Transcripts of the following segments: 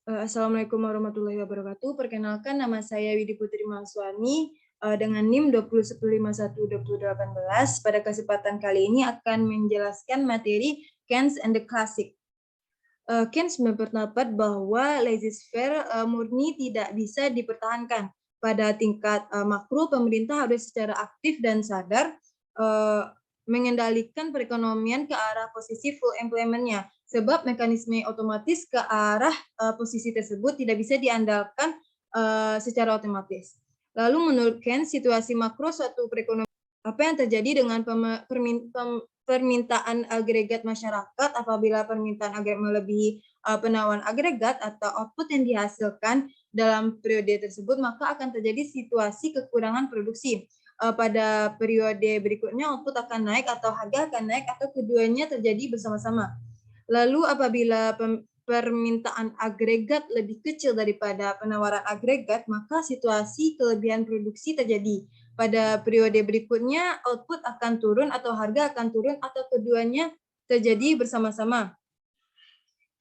Assalamualaikum warahmatullahi wabarakatuh. Perkenalkan, nama saya Widi Putri Mahaswani dengan NIM 201051-2018. Pada kesempatan kali ini akan menjelaskan materi Keynes and the Classic. Keynes berpendapat bahwa laissez-faire murni tidak bisa dipertahankan. Pada tingkat makro, pemerintah harus secara aktif dan sadar mengendalikan perekonomian ke arah posisi full employment-nya, sebab mekanisme otomatis ke arah posisi tersebut tidak bisa diandalkan secara otomatis. Lalu menurut Keynes, situasi makro suatu perekonomian, apa yang terjadi dengan permintaan agregat masyarakat apabila permintaan agregat melebihi penawaran agregat atau output yang dihasilkan dalam periode tersebut, maka akan terjadi situasi kekurangan produksi. Pada periode berikutnya output akan naik atau harga akan naik atau keduanya terjadi bersama-sama. Lalu apabila permintaan agregat lebih kecil daripada penawaran agregat, maka situasi kelebihan produksi terjadi. Pada periode berikutnya output akan turun atau harga akan turun atau keduanya terjadi bersama-sama.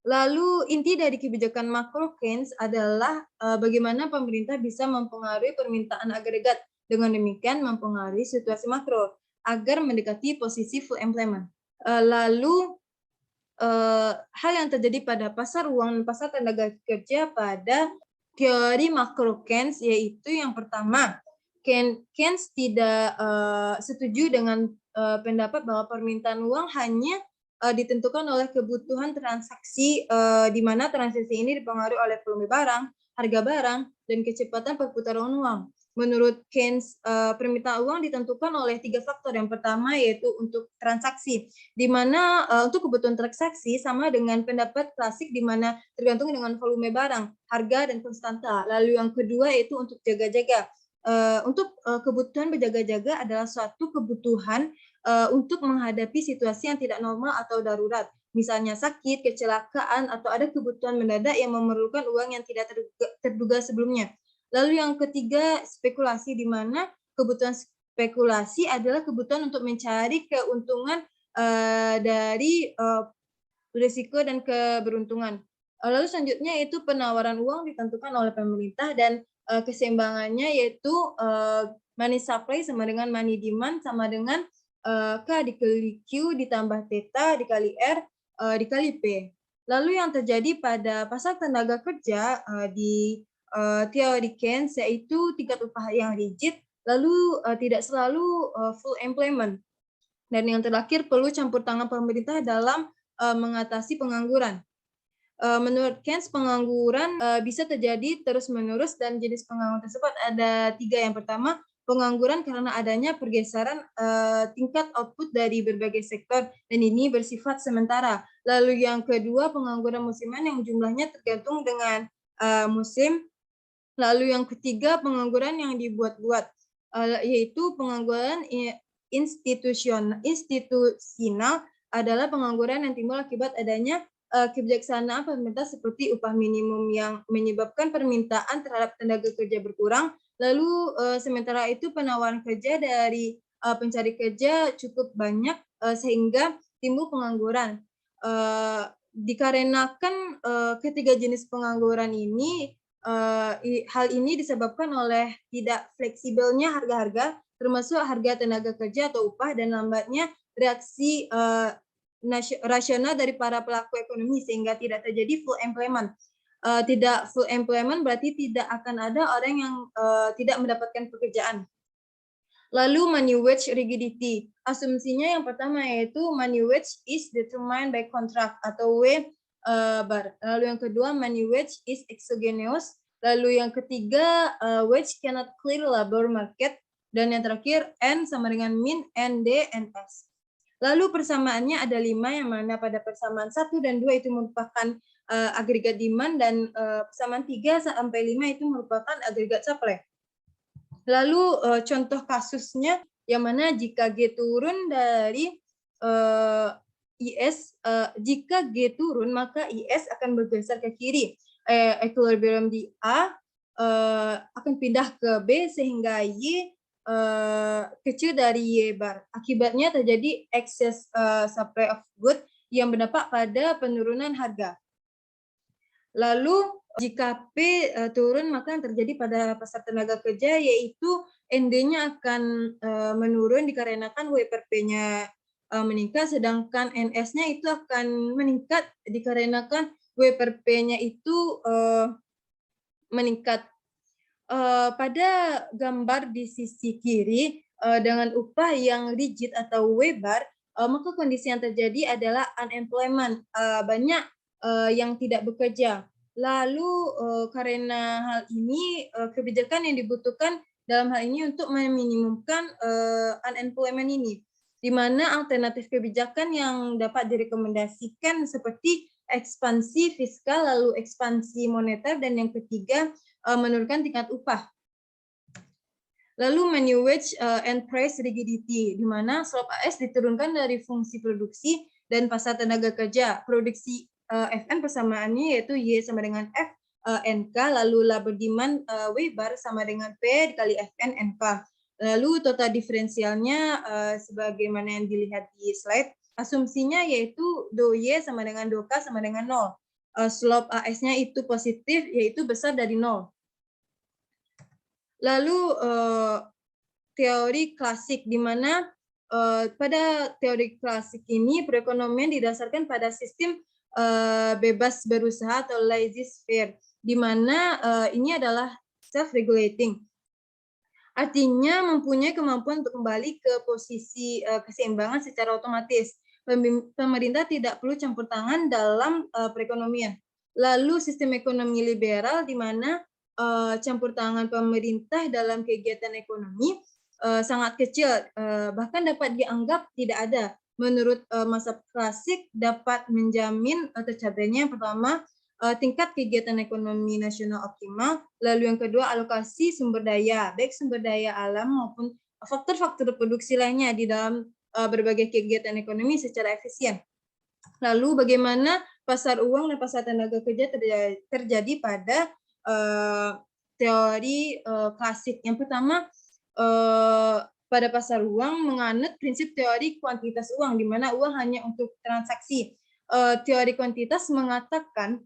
Lalu inti dari kebijakan makro Keynes adalah bagaimana pemerintah bisa mempengaruhi permintaan agregat, dengan demikian mempengaruhi situasi makro agar mendekati posisi full employment. Lalu hal yang terjadi pada pasar uang dan pasar tenaga kerja pada teori makro Keynes, yaitu yang pertama, Keynes tidak setuju dengan pendapat bahwa permintaan uang hanya ditentukan oleh kebutuhan transaksi, di mana transaksi ini dipengaruhi oleh volume barang, harga barang, dan kecepatan perputaran uang. Menurut Keynes, permintaan uang ditentukan oleh 3 faktor. Yang pertama yaitu untuk transaksi, di mana untuk kebutuhan transaksi sama dengan pendapat klasik, di mana tergantung dengan volume barang, harga, dan konstanta. Lalu yang kedua yaitu untuk jaga-jaga. Untuk kebutuhan berjaga-jaga adalah suatu kebutuhan untuk menghadapi situasi yang tidak normal atau darurat. Misalnya sakit, kecelakaan, atau ada kebutuhan mendadak yang memerlukan uang yang tidak terduga sebelumnya. Lalu yang ketiga, spekulasi, di mana kebutuhan spekulasi adalah kebutuhan untuk mencari keuntungan dari risiko dan keberuntungan. Lalu selanjutnya yaitu penawaran uang ditentukan oleh pemerintah, dan keseimbangannya yaitu money supply sama dengan money demand sama dengan K dikali Q ditambah theta dikali R dikali P. Lalu yang terjadi pada pasar tenaga kerja di teori Keynes yaitu tingkat upah yang rigid, lalu tidak selalu full employment. Dan yang terakhir, perlu campur tangan pemerintah dalam mengatasi pengangguran. Menurut Keynes, pengangguran bisa terjadi terus-menerus, dan jenis pengangguran tersebut ada 3. Yang pertama, pengangguran karena adanya pergeseran tingkat output dari berbagai sektor, dan ini bersifat sementara. Lalu yang kedua, pengangguran musiman yang jumlahnya tergantung dengan musim. Lalu yang ketiga, pengangguran yang dibuat-buat, yaitu pengangguran institusional adalah pengangguran yang timbul akibat adanya kebijaksanaan pemerintah seperti upah minimum yang menyebabkan permintaan terhadap tenaga kerja berkurang. Lalu sementara itu penawaran kerja dari pencari kerja cukup banyak sehingga timbul pengangguran. Dikarenakan ketiga jenis pengangguran ini, hal ini disebabkan oleh tidak fleksibelnya harga-harga, termasuk harga tenaga kerja atau upah, dan lambatnya reaksi rasional dari para pelaku ekonomi, sehingga tidak terjadi full employment. Tidak full employment berarti tidak akan ada orang yang tidak mendapatkan pekerjaan. Lalu money wage rigidity. Asumsinya yang pertama yaitu money wage is determined by contract atau W bar. Lalu yang kedua, money wage is exogenous. Lalu yang ketiga, wage cannot clear labor market. Dan yang terakhir, N sama dengan min, N, D, N, S. Lalu persamaannya ada 5, yang mana pada persamaan 1 dan 2 itu merupakan agregat demand, dan persamaan 3 sampai 5 itu merupakan agregat supply. Lalu contoh kasusnya, yang mana jika G turun dari IS, jika G turun maka IS akan bergeser ke kiri. Equilibrium di A akan pindah ke B sehingga Y kecil dari Y bar. Akibatnya terjadi excess supply of good yang berdampak pada penurunan harga. Lalu Jika P turun, maka yang terjadi pada pasar tenaga kerja yaitu ND-nya akan menurun dikarenakan W per P-nya meningkat, sedangkan NS-nya itu akan meningkat dikarenakan W per P-nya itu meningkat. Pada gambar di sisi kiri dengan upah yang rigid atau W bar, maka kondisi yang terjadi adalah unemployment, banyak yang tidak bekerja. Lalu karena hal ini kebijakan yang dibutuhkan dalam hal ini untuk meminimumkan unemployment ini, di mana alternatif kebijakan yang dapat direkomendasikan seperti ekspansi fiskal, lalu ekspansi moneter, dan yang ketiga menurunkan tingkat upah. Lalu menu wage and price rigidity, di mana slope AS diturunkan dari fungsi produksi dan pasar tenaga kerja. Produksi FN persamaannya yaitu Y sama dengan F NK, lalu labor demand W bar sama dengan P dikali FN NK. Lalu total diferensialnya sebagaimana yang dilihat di slide, asumsinya yaitu do Y sama dengan do K sama dengan 0. Slope AS-nya itu positif, yaitu besar dari 0. Lalu teori klasik, di mana pada teori klasik ini perekonomian didasarkan pada sistem bebas berusaha atau laissez-faire, di mana ini adalah self-regulating. Artinya mempunyai kemampuan untuk kembali ke posisi keseimbangan secara otomatis. Pemerintah tidak perlu campur tangan dalam perekonomian. Lalu sistem ekonomi liberal, di mana campur tangan pemerintah dalam kegiatan ekonomi sangat kecil, bahkan dapat dianggap tidak ada. Menurut masa klasik dapat menjamin tercapainya yang pertama tingkat kegiatan ekonomi nasional optimal, lalu yang kedua alokasi sumber daya, baik sumber daya alam maupun faktor-faktor produksi lainnya di dalam berbagai kegiatan ekonomi secara efisien. Lalu bagaimana pasar uang dan pasar tenaga kerja terjadi pada teori klasik. Yang pertama, pada pasar uang menganut prinsip teori kuantitas uang, di mana uang hanya untuk transaksi. Teori kuantitas mengatakan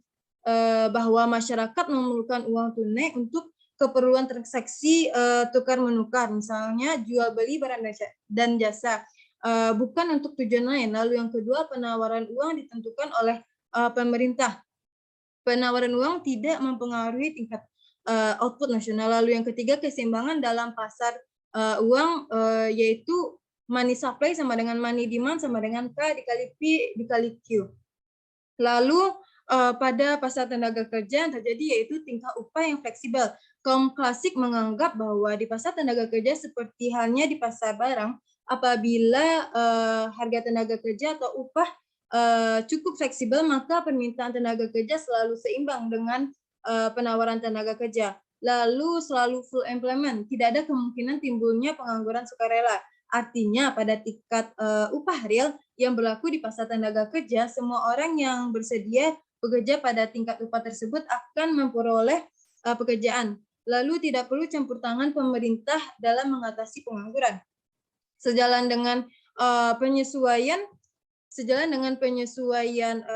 bahwa masyarakat memerlukan uang tunai untuk keperluan transaksi tukar-menukar, misalnya jual beli barang dan jasa, bukan untuk tujuan lain. Lalu yang kedua, penawaran uang ditentukan oleh pemerintah. Penawaran uang tidak mempengaruhi tingkat output nasional. Lalu yang ketiga, keseimbangan dalam pasar uang yaitu money supply sama dengan money demand sama dengan K dikali P dikali Q. Lalu pada pasar tenaga kerja yang terjadi yaitu tingkat upah yang fleksibel. Kaum klasik menganggap bahwa di pasar tenaga kerja seperti halnya di pasar barang, apabila harga tenaga kerja atau upah cukup fleksibel, maka permintaan tenaga kerja selalu seimbang dengan penawaran tenaga kerja. Lalu selalu full employment, tidak ada kemungkinan timbulnya pengangguran sukarela. Artinya pada tingkat upah real yang berlaku di pasar tenaga kerja, semua orang yang bersedia bekerja pada tingkat upah tersebut akan memperoleh pekerjaan. Lalu tidak perlu campur tangan pemerintah dalam mengatasi pengangguran. Sejalan dengan penyesuaian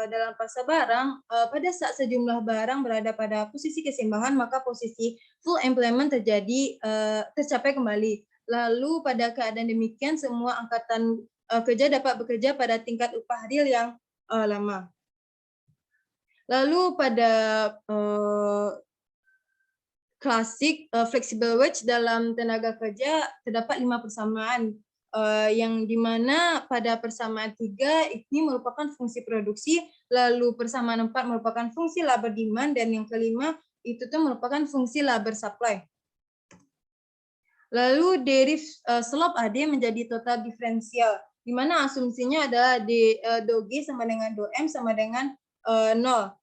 dalam pasar barang, pada saat sejumlah barang berada pada posisi keseimbangan, maka posisi full employment tercapai kembali. Lalu pada keadaan demikian, semua angkatan kerja dapat bekerja pada tingkat upah real yang lama. Lalu pada klasik flexible wage dalam tenaga kerja terdapat 5 persamaan, yang dimana pada persamaan 3 ini merupakan fungsi produksi, lalu persamaan 4 merupakan fungsi labor demand, dan yang kelima itu tuh merupakan fungsi labor supply. Lalu derif slope AD menjadi total diferensial, di mana asumsinya adalah do G sama dengan do M sama dengan 0,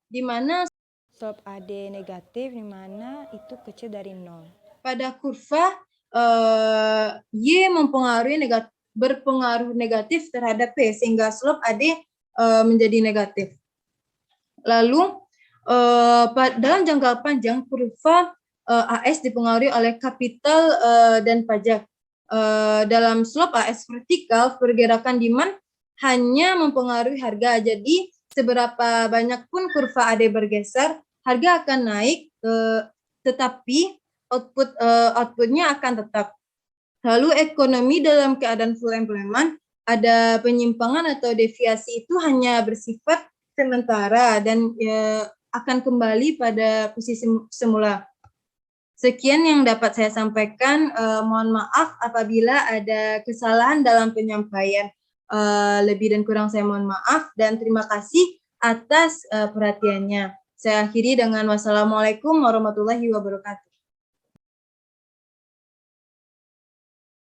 di mana Slope AD negatif, di mana itu kecil dari 0. Pada kurva Y berpengaruh negatif terhadap P, sehingga slope AD menjadi negatif. Lalu dalam jangka panjang, kurva AS dipengaruhi oleh kapital dan pajak. Dalam slope AS vertikal, pergerakan demand hanya mempengaruhi harga. Jadi seberapa banyak pun kurva AD bergeser, harga akan naik, tetapi outputnya akan tetap. Lalu ekonomi dalam keadaan full employment, ada penyimpangan atau deviasi itu hanya bersifat sementara dan akan kembali pada posisi semula. Sekian yang dapat saya sampaikan. Mohon maaf apabila ada kesalahan dalam penyampaian. Lebih dan kurang saya mohon maaf dan terima kasih atas perhatiannya. Saya akhiri dengan wassalamualaikum warahmatullahi wabarakatuh.